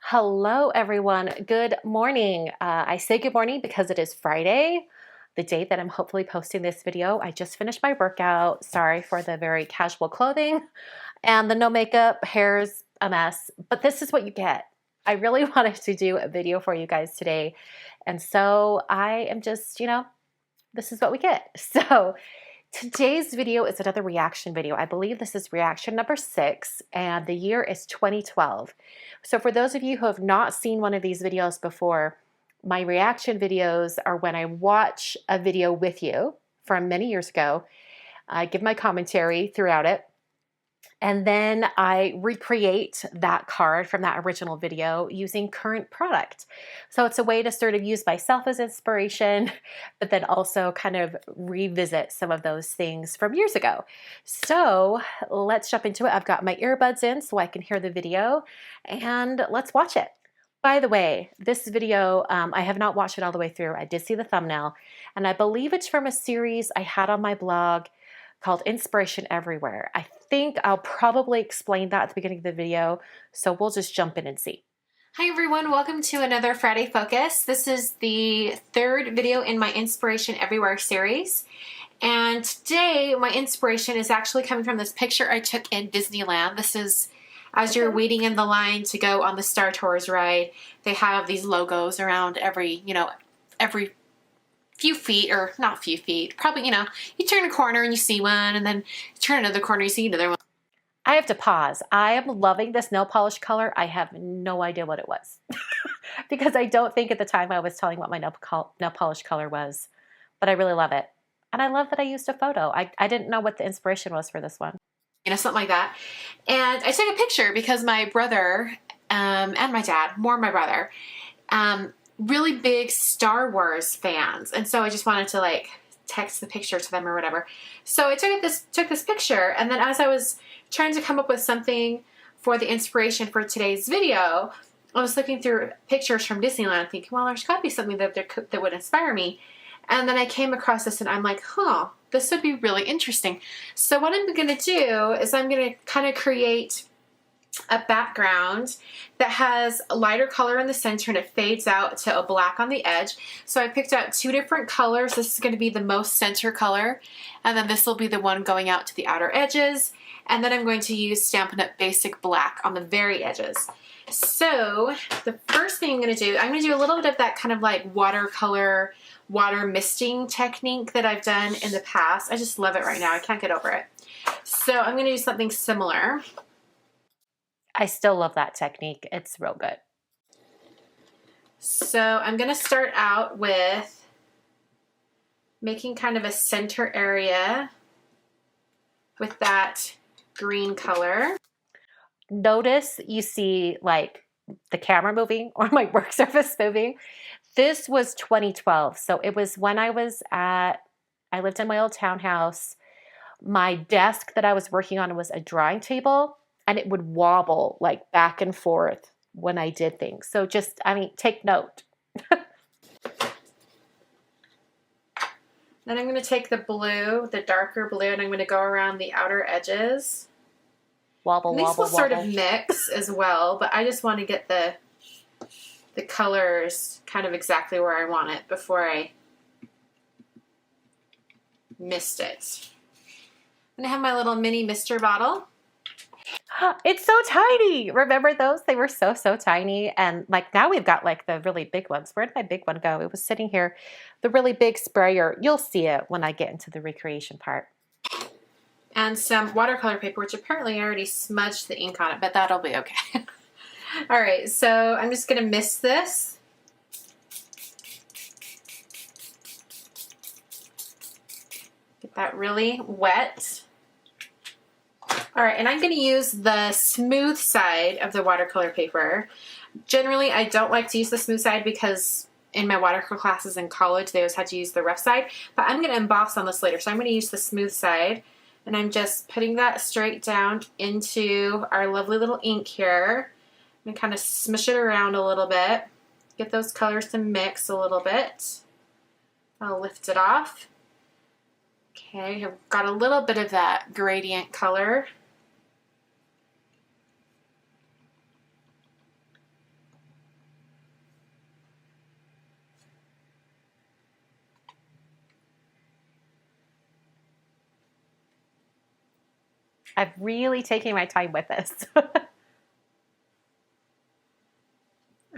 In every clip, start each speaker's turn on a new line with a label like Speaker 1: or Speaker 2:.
Speaker 1: Hello, everyone. Good morning. I say good morning because it is Friday, the day that I'm hopefully posting this video. I just finished my workout. Sorry for the very casual clothing and the no makeup. Hair's a mess, but this is what you get. I really wanted to do a video for you guys today. And so I am just, this is what we get. So today's video is another reaction video. I believe this is reaction number 6, and the year is 2012. So for those of you who have not seen one of these videos before, my reaction videos are when I watch a video with you from many years ago. I give my commentary throughout it, and then I recreate that card from that original video using current product. So it's a way to sort of use myself as inspiration, but then also kind of revisit some of those things from years ago. So let's jump into it. I've got my earbuds in so I can hear the video, and let's watch it. By the way, this video, I have not watched it all the way through. I did see the thumbnail, and I believe it's from a series I had on my blog called Inspiration Everywhere. I think I'll probably explain that at the beginning of the video, so we'll just jump in and see.
Speaker 2: Hi everyone, welcome to another Friday Focus. This is the third video in my Inspiration Everywhere series. And today my inspiration is actually coming from this picture I took in Disneyland. This is as you're waiting in the line to go on the Star Tours ride. They have these logos around every few feet, or not few feet, probably, you turn a corner and you see one, and then you turn another corner, you see another one.
Speaker 1: I have to pause. I am loving this nail polish color. I have no idea what it was because I don't think at the time I was telling what my nail polish color was, but I really love it. And I love that I used a photo. I didn't know what the inspiration was for this one.
Speaker 2: Something like that. And I took a picture because my brother and my dad, more my brother, really big Star Wars fans, and so I just wanted to text the picture to them or whatever. So I took this picture, and then as I was trying to come up with something for the inspiration for today's video, I was looking through pictures from Disneyland thinking, well, there's got to be something that would inspire me. And then I came across this and I'm like, this would be really interesting. So what I'm going to do is I'm going to kind of create a background that has a lighter color in the center and it fades out to a black on the edge. So I picked out 2 different colors. This is going to be the most center color, and then this will be the one going out to the outer edges. And then I'm going to use Stampin' Up! Basic Black on the very edges. So the first thing I'm going to do a little bit of that kind of like watercolor, water misting technique that I've done in the past. I just love it right now. I can't get over it. So I'm going to do something similar.
Speaker 1: I still love that technique. It's real good.
Speaker 2: So I'm going to start out with making kind of a center area with that green color.
Speaker 1: Notice you see like the camera moving or my work surface moving. This was 2012. So it was when I lived in my old townhouse. My desk that I was working on was a drawing table, and it would wobble like back and forth when I did things. So just, take note.
Speaker 2: Then I'm going to take the blue, the darker blue, and I'm going to go around the outer edges.
Speaker 1: Wobble,
Speaker 2: and these
Speaker 1: wobble,
Speaker 2: will sort
Speaker 1: wobble.
Speaker 2: of mix as well, but I just want to get the colors kind of exactly where I want it before I mist it. I'm going to have my little mini mister bottle.
Speaker 1: It's so tiny. Remember those? They were so tiny. And now we've got the really big ones. Where did my big one go? It was sitting here. The really big sprayer. You'll see it when I get into the recreation part.
Speaker 2: And some watercolor paper, which apparently I already smudged the ink on it, but that'll be okay. All right, so I'm just going to mist this. Get that really wet. All right, and I'm going to use the smooth side of the watercolor paper. Generally, I don't like to use the smooth side because in my watercolor classes in college, they always had to use the rough side. But I'm going to emboss on this later, so I'm going to use the smooth side. And I'm just putting that straight down into our lovely little ink here. I'm going to kind of smush it around a little bit. Get those colors to mix a little bit. I'll lift it off. Okay, I've got a little bit of that gradient color.
Speaker 1: I'm really taking my time with this.
Speaker 2: All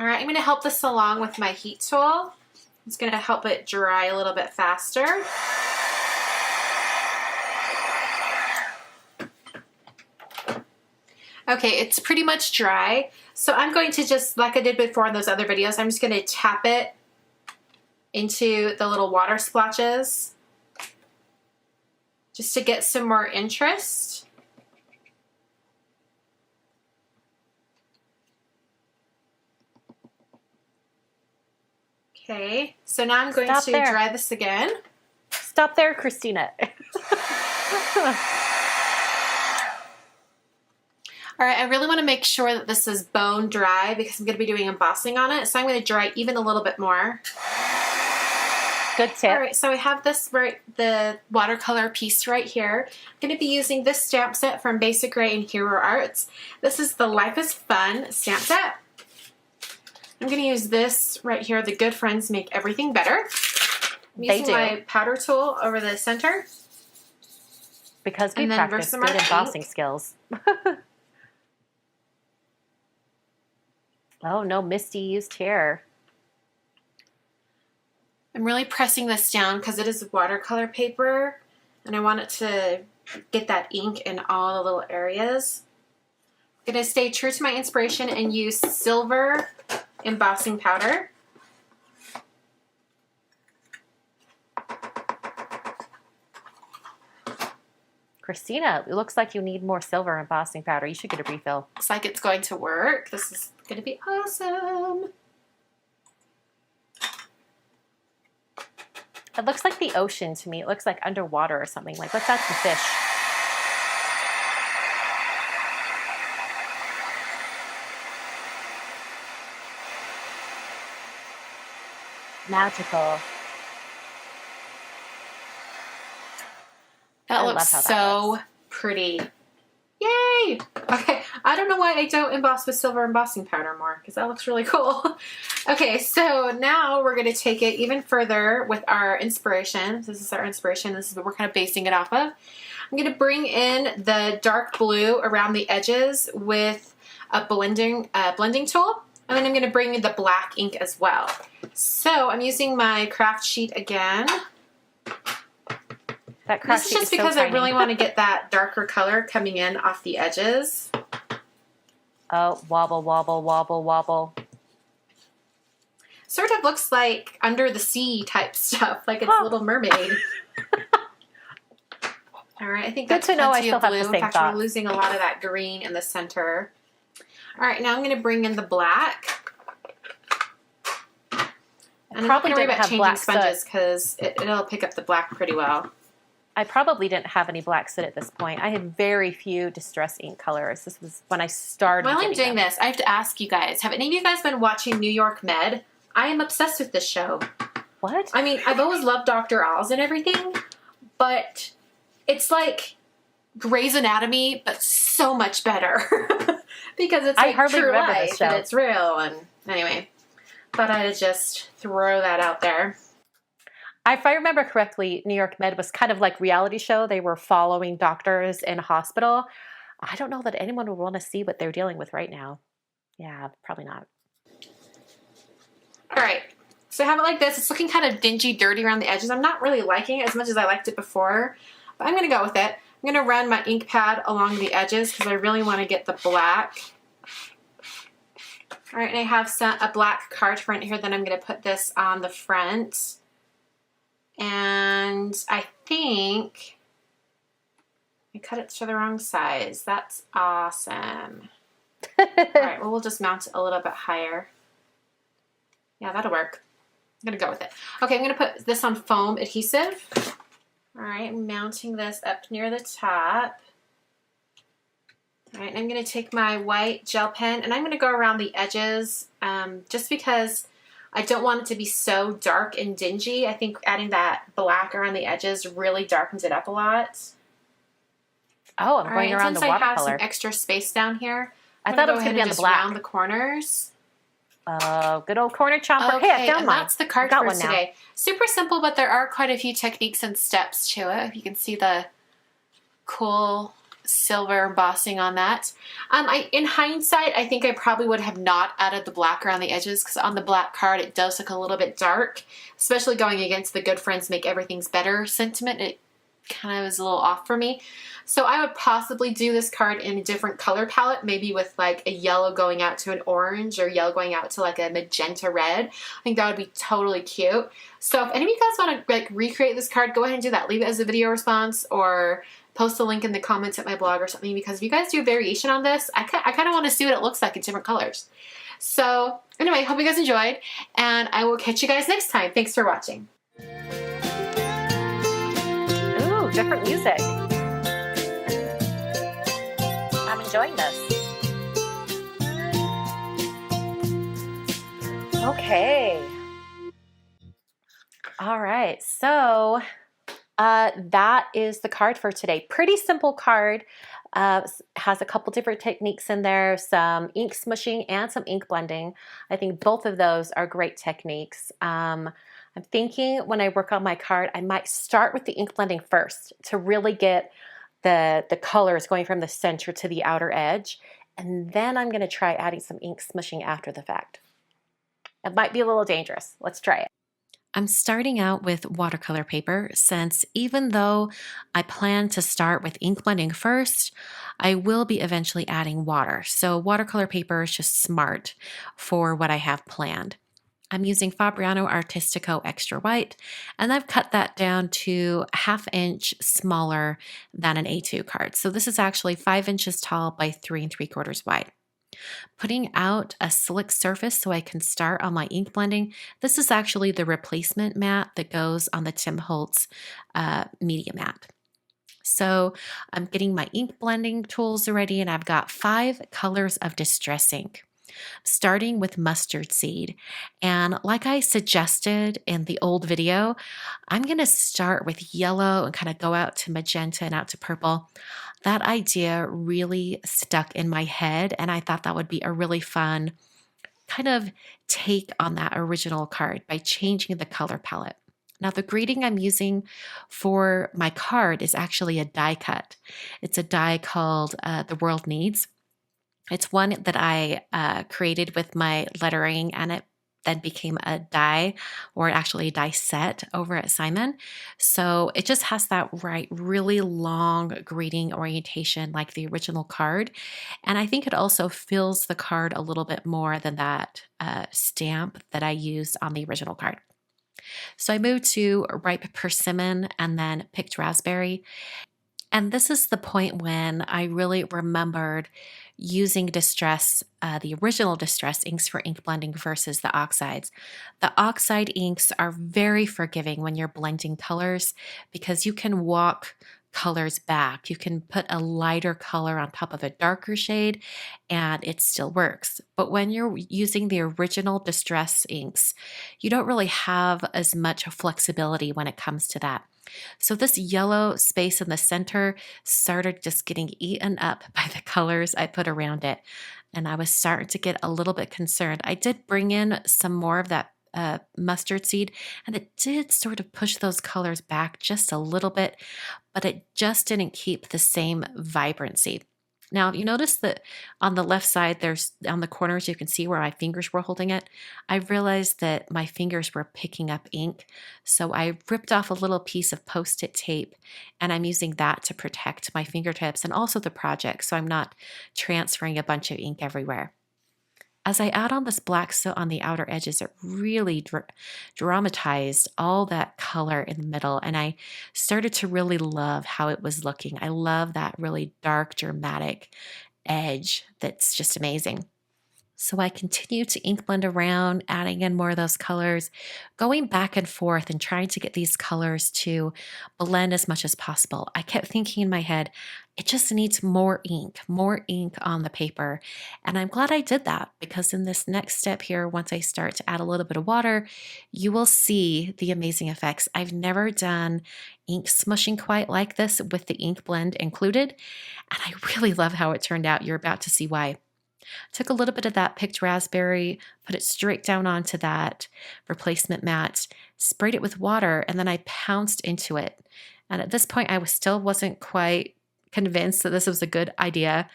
Speaker 2: right, I'm going to help this along with my heat tool. It's going to help it dry a little bit faster. Okay, it's pretty much dry. So I'm going to just, like I did before in those other videos, I'm just going to tap it into the little water splotches just to get some more interest. Okay, so now I'm going to dry this again.
Speaker 1: Stop there, Christina.
Speaker 2: All right, I really want to make sure that this is bone dry because I'm going to be doing embossing on it. So I'm going to dry even a little bit more.
Speaker 1: Good tip.
Speaker 2: All right, so I have this the watercolor piece right here. I'm going to be using this stamp set from Basic Ray and Hero Arts. This is the Life is Fun stamp set. I'm going to use this right here, the Good Friends Make Everything Better. I'm using my powder tool over the center.
Speaker 1: Because we practice good embossing skills. Oh, no Misty used here.
Speaker 2: I'm really pressing this down because it is watercolor paper and I want it to get that ink in all the little areas. I'm going to stay true to my inspiration and use silver embossing powder.
Speaker 1: Christina, it looks like you need more silver embossing powder. You should get a refill.
Speaker 2: Looks like it's going to work. This is going to be awesome.
Speaker 1: It looks like the ocean to me. It looks like underwater or something. Like, let's add some fish. Magical.
Speaker 2: That looks so pretty. Yay! Okay, I don't know why I don't emboss with silver embossing powder more, because that looks really cool. Okay, so now we're going to take it even further with our inspiration. This is our inspiration. This is what we're kind of basing it off of. I'm going to bring in the dark blue around the edges with a blending tool. And then I'm going to bring in the black ink as well. So I'm using my craft sheet again. This is just because I really want to get that darker color coming in off the edges.
Speaker 1: Oh, wobble, wobble, wobble, wobble.
Speaker 2: Sort of looks like under the sea type stuff, like it's Little Mermaid. All right, I think that's
Speaker 1: good to know. I still have
Speaker 2: blue.
Speaker 1: the same
Speaker 2: In fact,
Speaker 1: thoughts.
Speaker 2: we're losing a lot of that green in the center. All right, now I'm going to bring in the black. And I'm not going to worry about changing sponges because it'll pick up the black pretty well.
Speaker 1: I probably didn't have any black soot at this point. I had very few distress ink colors. This was when I started.
Speaker 2: While I'm doing this, I have to ask you guys, have any of you guys been watching New York Med? I am obsessed with this show.
Speaker 1: What?
Speaker 2: I mean, I've always loved Dr. Oz and everything, but it's like Grey's Anatomy, but so much better. Because it's like true life and it's real. And anyway, thought I'd just throw that out there.
Speaker 1: If I remember correctly, New York Med was kind of like reality show. They were following doctors in a hospital. I don't know that anyone would want to see what they're dealing with right now. Yeah, probably not.
Speaker 2: All right. So I have it like this. It's looking kind of dingy, dirty around the edges. I'm not really liking it as much as I liked it before, but I'm going to go with it. I'm going to run my ink pad along the edges because I really want to get the black. All right, and I have a black card front here. Then I'm going to put this on the front. And I think I cut it to the wrong size. That's awesome. All right, well, we'll just mount it a little bit higher. Yeah, that'll work. I'm going to go with it. Okay, I'm going to put this on foam adhesive. All right, I'm mounting this up near the top. All right, I'm going to take my white gel pen and I'm going to go around the edges just because I don't want it to be so dark and dingy. I think adding that black around the edges really darkens it up a lot.
Speaker 1: Oh, I'm going around the watercolor.
Speaker 2: Since I have some extra space down here,
Speaker 1: I thought it was going to be on the black.
Speaker 2: Round the corners.
Speaker 1: Oh, good old corner chomper.
Speaker 2: Okay,
Speaker 1: hey, I found mine.
Speaker 2: That's the card for today. Super simple, but there are quite a few techniques and steps to it. You can see the cool silver embossing on that. In hindsight, I think I probably would have not added the black around the edges because on the black card it does look a little bit dark, especially going against the Good Friends Make Everything's Better sentiment. It kind of is a little off for me. So I would possibly do this card in a different color palette, maybe with like a yellow going out to an orange or yellow going out to like a magenta red. I think that would be totally cute. So if any of you guys want to like recreate this card, go ahead and do that. Leave it as a video response or post a link in the comments at my blog or something, because if you guys do a variation on this, I kind of want to see what it looks like in different colors. So anyway, hope you guys enjoyed, and I will catch you guys next time. Thanks for watching.
Speaker 1: Ooh, different music. I'm enjoying this. Okay. All right, so that is the card for today. Pretty simple card. Has a couple different techniques in there, some ink smushing and some ink blending. I think both of those are great techniques. I'm thinking when I work on my card, I might start with the ink blending first to really get the colors going from the center to the outer edge. And then I'm going to try adding some ink smushing after the fact. It might be a little dangerous. Let's try it. I'm starting out with watercolor paper since even though I plan to start with ink blending first, I will be eventually adding water. So watercolor paper is just smart for what I have planned. I'm using Fabriano Artistico Extra White, and I've cut that down to 1/2 inch smaller than an A2 card. So this is actually 5 inches tall by 3 3/4 wide. Putting out a slick surface so I can start on my ink blending. This is actually the replacement mat that goes on the Tim Holtz media mat. So I'm getting my ink blending tools ready, and I've got 5 colors of distress ink. Starting with mustard seed. And like I suggested in the old video, I'm going to start with yellow and kind of go out to magenta and out to purple. That idea really stuck in my head, and I thought that would be a really fun kind of take on that original card by changing the color palette. Now, the grading I'm using for my card is actually a die cut. It's a die called The World Needs. It's one that I created with my lettering, and it then became a die, or actually a die set over at Simon. So it just has that really long grading orientation like the original card. And I think it also fills the card a little bit more than that stamp that I used on the original card. So I moved to ripe persimmon and then picked raspberry. And this is the point when I really remembered using the original distress inks for ink blending versus the oxides. The oxide inks are very forgiving when you're blending colors because you can walk colors back. You can put a lighter color on top of a darker shade and it still works. But when you're using the original distress inks, you don't really have as much flexibility when it comes to that. So this yellow space in the center started just getting eaten up by the colors I put around it. And I was starting to get a little bit concerned. I did bring in some more of that mustard seed, and it did sort of push those colors back just a little bit, but it just didn't keep the same vibrancy. Now, you notice that on the left side, on the corners, you can see where my fingers were holding it. I realized that my fingers were picking up ink. So I ripped off a little piece of Post-it tape, and I'm using that to protect my fingertips and also the project, so I'm not transferring a bunch of ink everywhere. As I add on this black soot on the outer edges, it really dramatized all that color in the middle, and I started to really love how it was looking. I love that really dark, dramatic edge that's just amazing. So I continue to ink blend around, adding in more of those colors, going back and forth and trying to get these colors to blend as much as possible. I kept thinking in my head, it just needs more ink on the paper. And I'm glad I did that because in this next step here, once I start to add a little bit of water, you will see the amazing effects. I've never done ink smushing quite like this with the ink blend included. And I really love how it turned out. You're about to see why. Took a little bit of that picked raspberry, put it straight down onto that replacement mat, sprayed it with water, and then I pounced into it. And at this point, I still wasn't quite convinced that this was a good idea.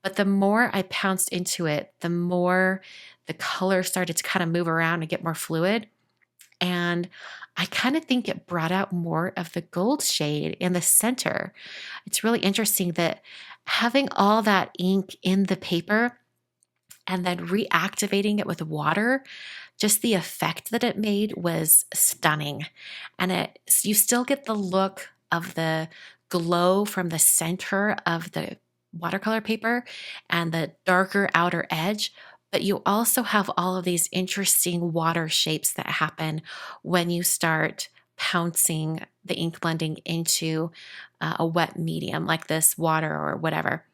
Speaker 1: But the more I pounced into it, the more the color started to kind of move around and get more fluid. And I kind of think it brought out more of the gold shade in the center. It's really interesting that having all that ink in the paper and then reactivating it with water, just the effect that it made was stunning. And you still get the look of the glow from the center of the watercolor paper and the darker outer edge, but you also have all of these interesting water shapes that happen when you start pouncing the ink blending into a wet medium like this water or whatever.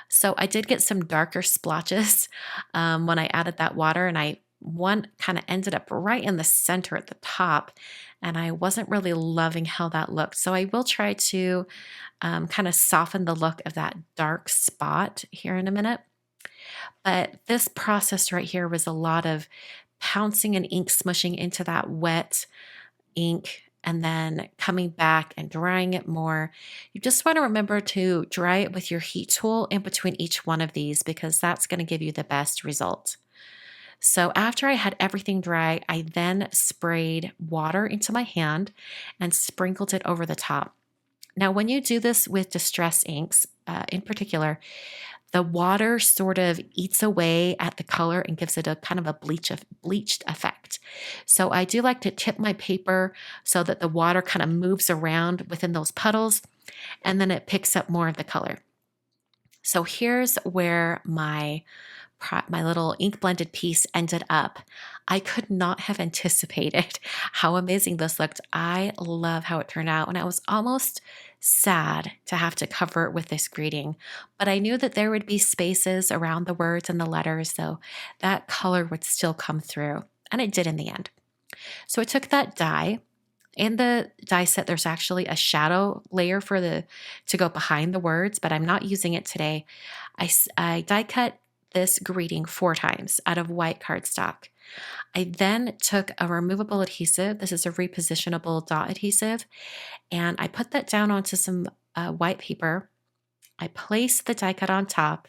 Speaker 1: So I did get some darker splotches when I added that water, and one kind of ended up right in the center at the top, and I wasn't really loving how that looked. So I will try to kind of soften the look of that dark spot here in a minute. But this process right here was a lot of pouncing and ink smushing into that wet ink and then coming back and drying it more. You just want to remember to dry it with your heat tool in between each one of these, because that's going to give you the best result. So after I had everything dry, I then sprayed water into my hand and sprinkled it over the top. Now, when you do this with distress inks in particular, the water sort of eats away at the color and gives it a kind of a bleached effect. So I do like to tip my paper so that the water kind of moves around within those puddles, and then it picks up more of the color. So here's where my little ink blended piece ended up. I could not have anticipated how amazing this looked. I love how it turned out, and I was almost sad to have to cover it with this greeting, but I knew that there would be spaces around the words and the letters, so that color would still come through, and it did in the end. So I took that die. In the die set, there's actually a shadow layer to go behind the words, but I'm not using it today. I die cut this greeting 4 times out of white cardstock. I then took a removable adhesive. This is a repositionable dot adhesive, and I put that down onto some white paper. I placed the die cut on top,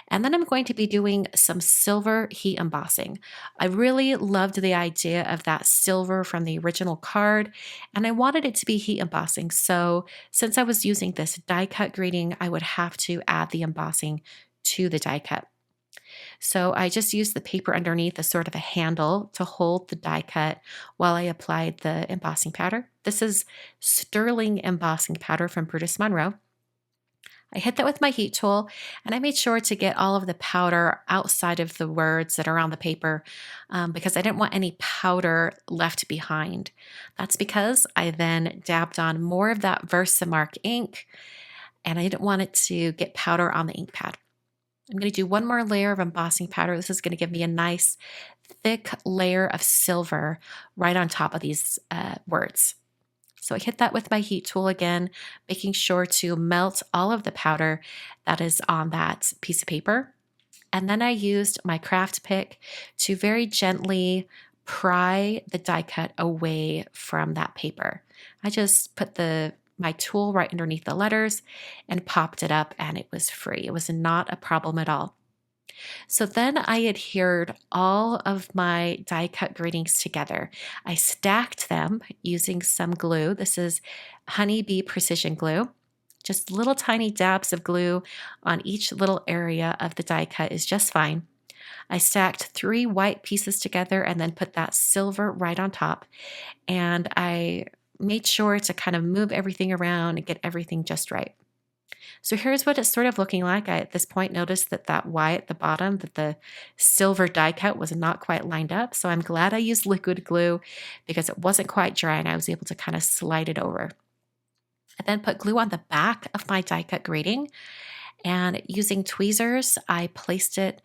Speaker 1: and then I'm going to be doing some silver heat embossing. I really loved the idea of that silver from the original card, and I wanted it to be heat embossing. So since I was using this die cut greeting, I would have to add the embossing to the die cut. So I just used the paper underneath as sort of a handle to hold the die cut while I applied the embossing powder. This is sterling embossing powder from Brutus Monroe. I hit that with my heat tool, and I made sure to get all of the powder outside of the words that are on the paper because I didn't want any powder left behind. That's because I then dabbed on more of that Versamark ink, and I didn't want it to get powder on the ink pad. I'm going to do one more layer of embossing powder. This is going to give me a nice thick layer of silver right on top of these words. So I hit that with my heat tool again, making sure to melt all of the powder that is on that piece of paper. And then I used my craft pick to very gently pry the die cut away from that paper. I just put my tool right underneath the letters and popped it up, and it was free. It was not a problem at all. So then I adhered all of my die cut greetings together. I stacked them using some glue. This is Honeybee Precision Glue. Just little tiny dabs of glue on each little area of the die cut is just fine. I stacked 3 white pieces together and then put that silver right on top. And I made sure to kind of move everything around and get everything just right. So here's what it's sort of looking like. I, at this point, noticed that white at the bottom, that the silver die cut was not quite lined up. So I'm glad I used liquid glue because it wasn't quite dry and I was able to kind of slide it over. I then put glue on the back of my die cut greeting, and using tweezers, I placed it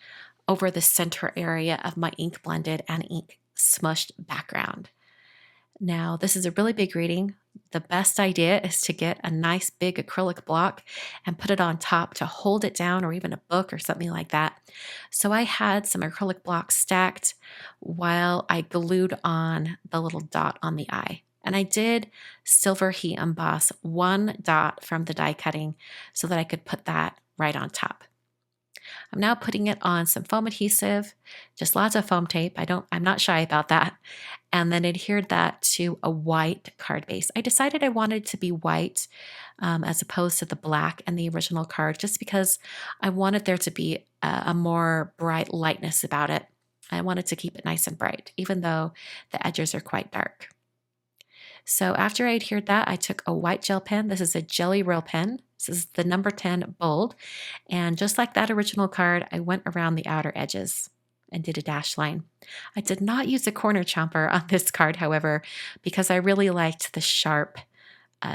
Speaker 1: over the center area of my ink blended and ink smushed background. Now, this is a really big greeting. The best idea is to get a nice big acrylic block and put it on top to hold it down, or even a book or something like that. So I had some acrylic blocks stacked while I glued on the little dot on the eye. And I did silver heat emboss one dot from the die cutting so that I could put that right on top. I'm now putting it on some foam adhesive, just lots of foam tape. I'm not shy about that. And then adhered that to a white card base. I decided I wanted it to be white as opposed to the black and the original card, just because I wanted there to be a more bright lightness about it. I wanted to keep it nice and bright, even though the edges are quite dark. So after I adhered that, I took a white gel pen. This is a Jelly Roll pen. This is the number 10 bold. And just like that original card, I went around the outer edges and did a dash line. I did not use a corner chomper on this card, however, because I really liked the sharp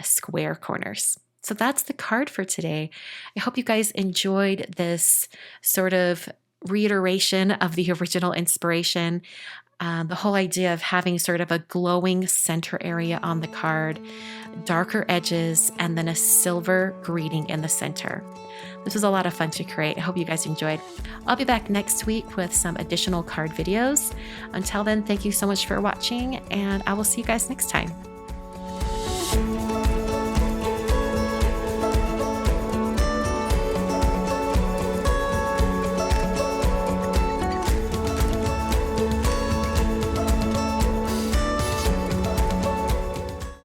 Speaker 1: square corners. So that's the card for today. I hope you guys enjoyed this sort of reiteration of the original inspiration. The whole idea of having sort of a glowing center area on the card, darker edges, and then a silver greeting in the center. This was a lot of fun to create. I hope you guys enjoyed. I'll be back next week with some additional card videos. Until then, thank you so much for watching, and I will see you guys next time.